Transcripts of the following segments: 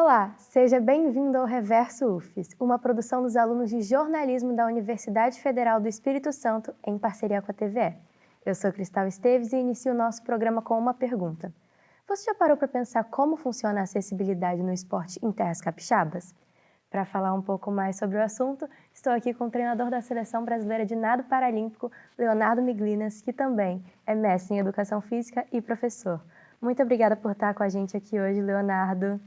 Olá, seja bem-vindo ao Reverso UFES, uma produção dos alunos de jornalismo da Universidade Federal do Espírito Santo, em parceria com a TVE. Eu sou Cristal Esteves e inicio o nosso programa com uma pergunta. Você já parou para pensar como funciona a acessibilidade no esporte em terras capixabas? Para falar um pouco mais sobre o assunto, estou aqui com o treinador da Seleção Brasileira de Nado Paralímpico, Leonardo Miglinas, que também é mestre em Educação Física e professor. Muito obrigada por estar com a gente aqui hoje, Leonardo.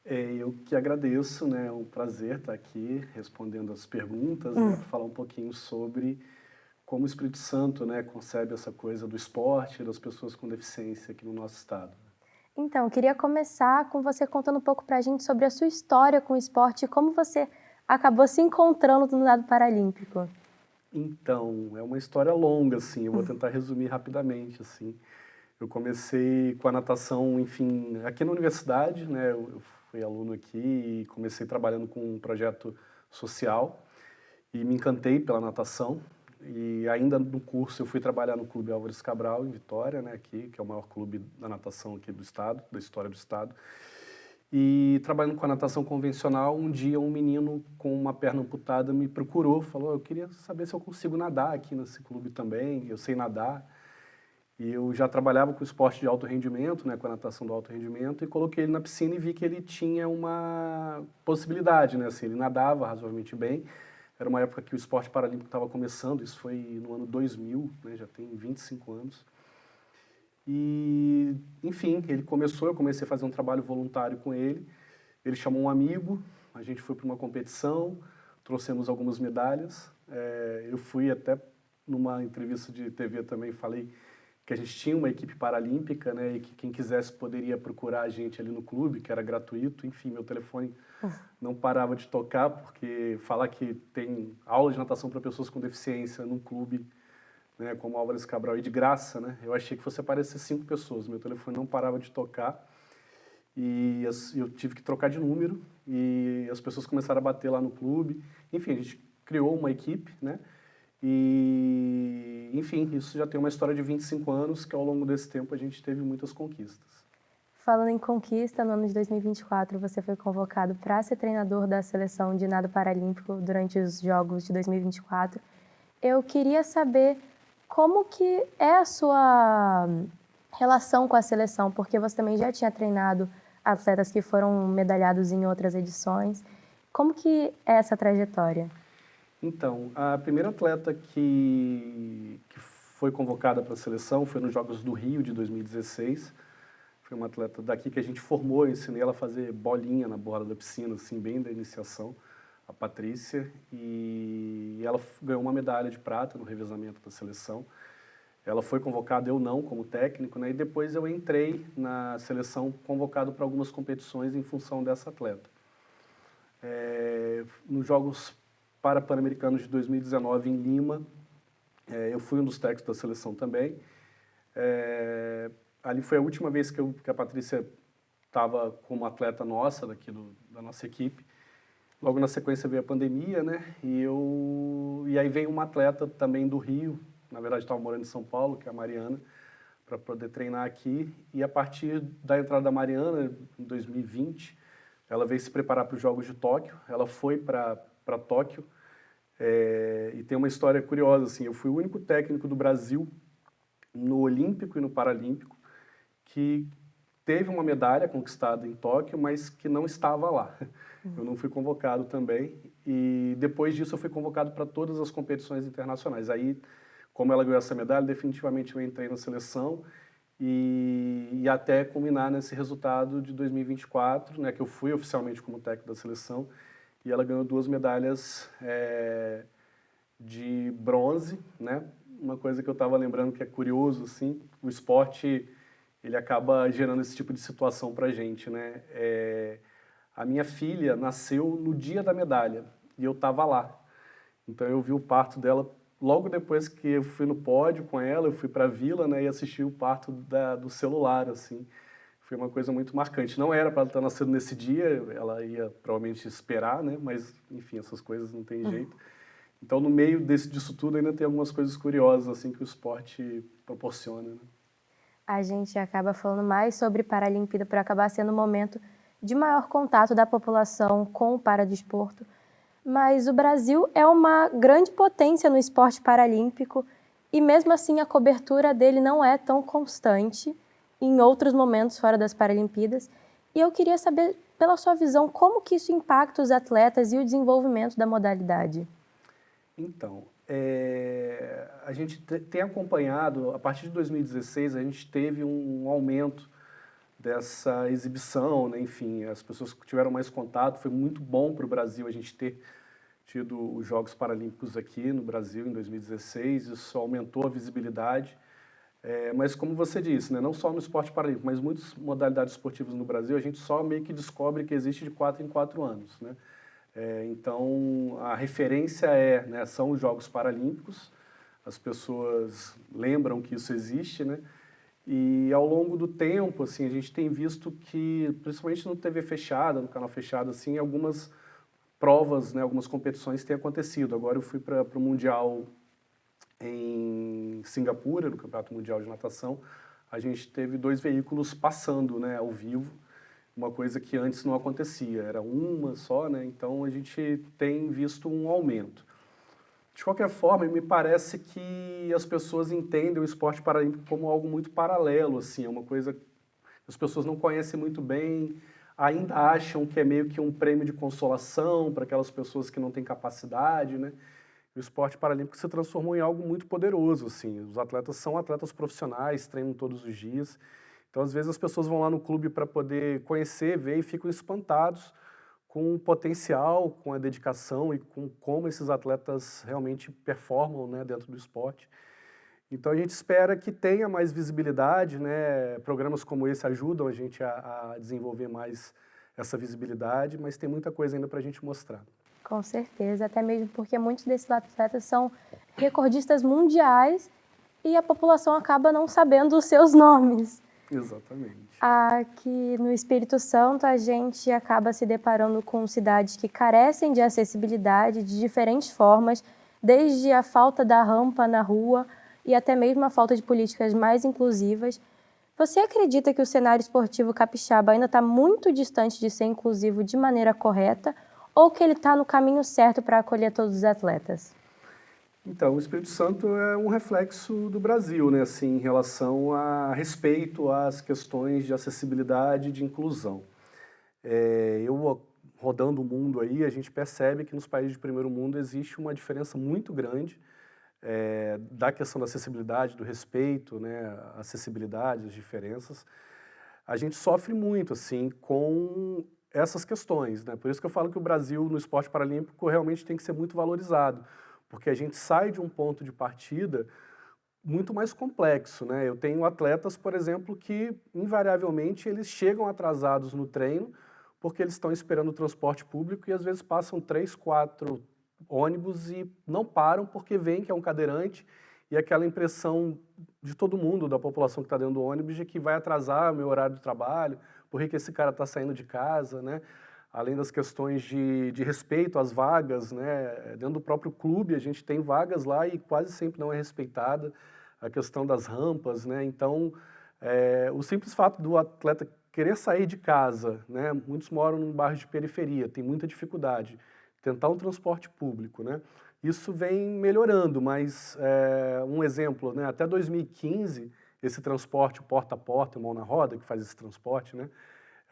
Eu que agradeço, né? É um prazer estar aqui respondendo as perguntas, né, para falar um pouquinho sobre como o Espírito Santo, né, concebe essa coisa do esporte e das pessoas com deficiência aqui no nosso estado. Então, queria começar com você contando um pouco para a gente sobre a sua história com o esporte e como você acabou se encontrando no nado paralímpico. Então, é uma história longa, assim, eu vou tentar resumir rapidamente, assim. Eu comecei com a natação, enfim, aqui na universidade, né, eu fui aluno aqui e comecei trabalhando com um projeto social e me encantei pela natação. E ainda no curso eu fui trabalhar no Clube Álvares Cabral, em Vitória, né, aqui, que é o maior clube da natação aqui do estado, da história do estado. E trabalhando com a natação convencional, um dia um menino com uma perna amputada me procurou, falou, eu queria saber se eu consigo nadar aqui nesse clube também, eu sei nadar. E eu já trabalhava com esporte de alto rendimento, né, com a natação do alto rendimento, e coloquei ele na piscina e vi que ele tinha uma possibilidade, né, assim, ele nadava razoavelmente bem. Era uma época que o esporte paralímpico estava começando, isso foi no ano 2000, né, já tem 25 anos. E, enfim, eu comecei a fazer um trabalho voluntário com ele. Ele chamou um amigo, a gente foi para uma competição, trouxemos algumas medalhas. Eu fui até numa entrevista de TV também, falei que a gente tinha uma equipe paralímpica, né, e que quem quisesse poderia procurar a gente ali no clube, que era gratuito. Enfim, meu telefone não parava de tocar, porque falar que tem aula de natação para pessoas com deficiência num clube, né, como Álvares Cabral, e de graça, né, eu achei que fosse aparecer 5 pessoas. Meu telefone não parava de tocar e eu tive que trocar de número e as pessoas começaram a bater lá no clube. Enfim, a gente criou uma equipe, né, e, enfim, isso já tem uma história de 25 anos, que ao longo desse tempo a gente teve muitas conquistas. Falando em conquista, no ano de 2024 você foi convocado para ser treinador da Seleção de Nado Paralímpico durante os Jogos de 2024. Eu queria saber como que é a sua relação com a seleção, porque você também já tinha treinado atletas que foram medalhados em outras edições. Como que é essa trajetória? Então, a primeira atleta que foi convocada para a seleção foi nos Jogos do Rio de 2016. Foi uma atleta daqui que a gente formou, eu ensinei ela a fazer bolinha na borda da piscina, assim, bem da iniciação, a Patrícia, e ela ganhou uma medalha de prata no revezamento da seleção. Ela foi convocada, eu não, como técnico, né, e depois eu entrei na seleção convocado para algumas competições em função dessa atleta. Nos Jogos Pan-Americanos de 2019 em Lima, eu fui um dos técnicos da seleção também. Ali foi a última vez que a Patrícia estava como atleta nossa, da nossa equipe. Logo na sequência veio a pandemia, né? E aí veio uma atleta também do Rio, na verdade estava morando em São Paulo, que é a Mariana, para poder treinar aqui. E a partir da entrada da Mariana, em 2020, ela veio se preparar para os Jogos de Tóquio. Ela foi para Tóquio. E tem uma história curiosa, assim, eu fui o único técnico do Brasil no Olímpico e no Paralímpico que teve uma medalha conquistada em Tóquio, mas que não estava lá. Eu não fui convocado também, e depois disso eu fui convocado para todas as competições internacionais. Aí, como ela ganhou essa medalha, definitivamente eu entrei na seleção e até culminar nesse resultado de 2024, né, que eu fui oficialmente como técnico da seleção, e ela ganhou 2 medalhas de bronze, né? Uma coisa que eu estava lembrando que é curioso, assim, o esporte ele acaba gerando esse tipo de situação para a gente, né? A minha filha nasceu no dia da medalha e eu estava lá. Então eu vi o parto dela logo depois que eu fui no pódio com ela, eu fui para a vila, né, e assisti o parto do celular, assim. Foi uma coisa muito marcante. Não era para ela estar nascendo nesse dia, ela ia provavelmente esperar, né? Mas, enfim, essas coisas não tem jeito. Então, no meio disso tudo, ainda tem algumas coisas curiosas assim que o esporte proporciona, né? A gente acaba falando mais sobre Paralimpíada por acabar sendo um momento de maior contato da população com o paradesporto, mas o Brasil é uma grande potência no esporte paralímpico e mesmo assim a cobertura dele não é tão constante em outros momentos fora das Paralimpíadas. E eu queria saber, pela sua visão, como que isso impacta os atletas e o desenvolvimento da modalidade? Então, a gente tem acompanhado, a partir de 2016, a gente teve um aumento dessa exibição, né? Enfim, as pessoas tiveram mais contato, foi muito bom para o Brasil a gente ter tido os Jogos Paralímpicos aqui no Brasil em 2016, isso aumentou a visibilidade, mas como você disse, né, não só no esporte paralímpico, mas muitas modalidades esportivas no Brasil, a gente só meio que descobre que existe de 4 em 4 anos, né? Então, a referência né, são os Jogos Paralímpicos, as pessoas lembram que isso existe, né? E ao longo do tempo, assim, a gente tem visto que, principalmente no TV fechada, no canal fechado, assim, algumas provas, né, algumas competições têm acontecido. Agora eu fui para o Mundial em Singapura, no Campeonato Mundial de Natação, a gente teve 2 veículos passando, né, ao vivo, uma coisa que antes não acontecia, era uma só, né, então a gente tem visto um aumento. De qualquer forma, me parece que as pessoas entendem o esporte paralímpico como algo muito paralelo, assim, é uma coisa que as pessoas não conhecem muito bem, ainda acham que é meio que um prêmio de consolação para aquelas pessoas que não têm capacidade, né? O esporte paralímpico se transformou em algo muito poderoso, assim, os atletas são atletas profissionais, treinam todos os dias, então às vezes as pessoas vão lá no clube para poder conhecer, ver e ficam espantados com o potencial, com a dedicação e com como esses atletas realmente performam, né, dentro do esporte. Então a gente espera que tenha mais visibilidade, né? Programas como esse ajudam a gente a desenvolver mais essa visibilidade, mas tem muita coisa ainda para a gente mostrar. Com certeza, até mesmo porque muitos desses atletas são recordistas mundiais e a população acaba não sabendo os seus nomes. Exatamente. Aqui no Espírito Santo, a gente acaba se deparando com cidades que carecem de acessibilidade de diferentes formas, desde a falta da rampa na rua e até mesmo a falta de políticas mais inclusivas. Você acredita que o cenário esportivo capixaba ainda está muito distante de ser inclusivo de maneira correta ou que ele está no caminho certo para acolher todos os atletas? Então, o Espírito Santo é um reflexo do Brasil, né, assim, em relação a respeito às questões de acessibilidade e de inclusão. Rodando o mundo aí, a gente percebe que nos países de primeiro mundo existe uma diferença muito grande da questão da acessibilidade, do respeito, né, à acessibilidade, as diferenças. A gente sofre muito, assim, com essas questões, né? Por isso que eu falo que o Brasil, no esporte paralímpico, realmente tem que ser muito valorizado, porque a gente sai de um ponto de partida muito mais complexo, né? Eu tenho atletas, por exemplo, que invariavelmente eles chegam atrasados no treino porque eles estão esperando o transporte público e às vezes passam 3, 4 ônibus e não param porque veem que é um cadeirante e aquela impressão de todo mundo, da população que está dentro do ônibus, de que vai atrasar o meu horário de trabalho, por que esse cara está saindo de casa, né? Além das questões de respeito às vagas, né? Dentro do próprio clube a gente tem vagas lá e quase sempre não é respeitada a questão das rampas, né? Então, o simples fato do atleta querer sair de casa, né? Muitos moram num bairro de periferia, tem muita dificuldade, tentar um transporte público, né? Isso vem melhorando, mas um exemplo, né? Até 2015, esse transporte porta a porta, mão na roda, que faz esse transporte, né?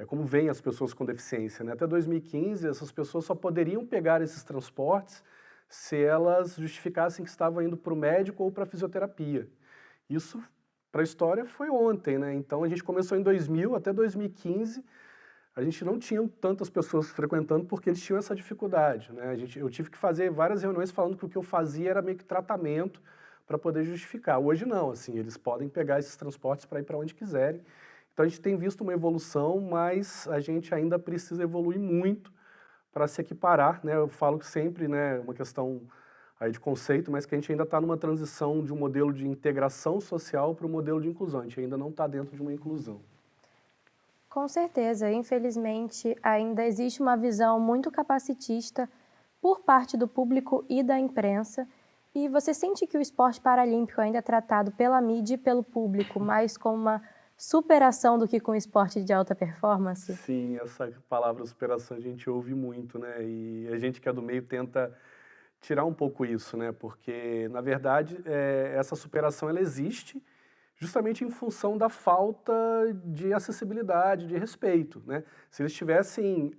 Como vêm as pessoas com deficiência, né? Até 2015, essas pessoas só poderiam pegar esses transportes se elas justificassem que estavam indo para o médico ou para a fisioterapia. Isso, para a história, foi ontem, né? Então, a gente começou em 2000, até 2015, a gente não tinha tantas pessoas frequentando porque eles tinham essa dificuldade, né? Eu tive que fazer várias reuniões falando que o que eu fazia era meio que tratamento para poder justificar. Hoje não, assim, eles podem pegar esses transportes para ir para onde quiserem. Então, a gente tem visto uma evolução, mas a gente ainda precisa evoluir muito para se equiparar, né? Eu falo que sempre, né, uma questão aí de conceito, mas que a gente ainda está numa transição de um modelo de integração social para um modelo de inclusão. A gente ainda não está dentro de uma inclusão. Com certeza, infelizmente, ainda existe uma visão muito capacitista por parte do público e da imprensa. E você sente que o esporte paralímpico ainda é tratado pela mídia e pelo público mais como uma superação do que com esporte de alta performance? Sim, essa palavra superação a gente ouve muito, né? E a gente que é do meio tenta tirar um pouco isso, né? Porque, na verdade, essa superação ela existe justamente em função da falta de acessibilidade, de respeito, né? Se eles tivessem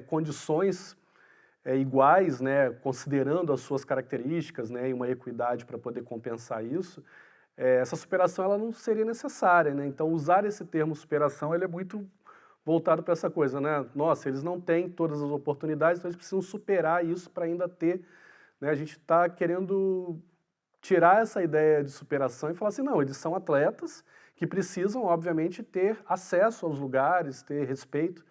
condições iguais, né, considerando as suas características, né, e uma equidade para poder compensar isso, essa superação ela não seria necessária, né? Então, usar esse termo superação ele é muito voltado para essa coisa, né? Nossa, eles não têm todas as oportunidades, então eles precisam superar isso para ainda ter, né? A gente está querendo tirar essa ideia de superação e falar assim, não, eles são atletas que precisam, obviamente, ter acesso aos lugares, ter respeito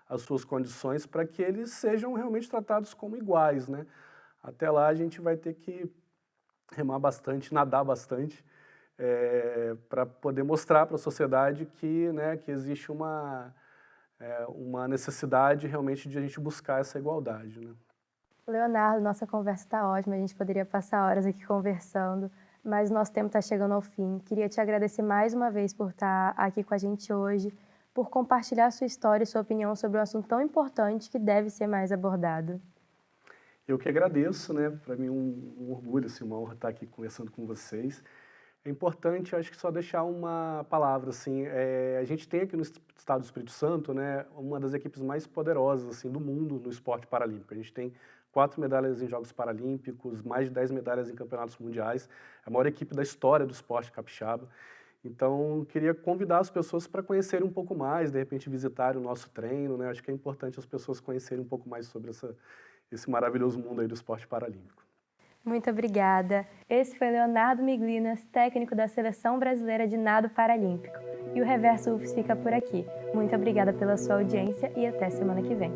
às suas condições para que eles sejam realmente tratados como iguais, né? Até lá a gente vai ter que remar bastante, nadar bastante, para poder mostrar para a sociedade que, né, que existe uma necessidade realmente de a gente buscar essa igualdade, né? Leonardo, nossa conversa está ótima, a gente poderia passar horas aqui conversando, mas nosso tempo está chegando ao fim. Queria te agradecer mais uma vez por estar aqui com a gente hoje, por compartilhar sua história e sua opinião sobre um assunto tão importante que deve ser mais abordado. Eu que agradeço, né? Para mim um orgulho, assim, uma honra estar aqui conversando com vocês. É importante, acho que só deixar uma palavra, assim, a gente tem aqui no estado do Espírito Santo, né, uma das equipes mais poderosas, assim, do mundo no esporte paralímpico. A gente tem 4 medalhas em Jogos Paralímpicos, mais de 10 medalhas em campeonatos mundiais, é a maior equipe da história do esporte capixaba. Então, queria convidar as pessoas para conhecerem um pouco mais, de repente visitarem o nosso treino, né, acho que é importante as pessoas conhecerem um pouco mais sobre esse maravilhoso mundo aí do esporte paralímpico. Muito obrigada. Esse foi Leonardo Miglinas, técnico da Seleção Brasileira de Nado Paralímpico. E o Reverso UFES fica por aqui. Muito obrigada pela sua audiência e até semana que vem.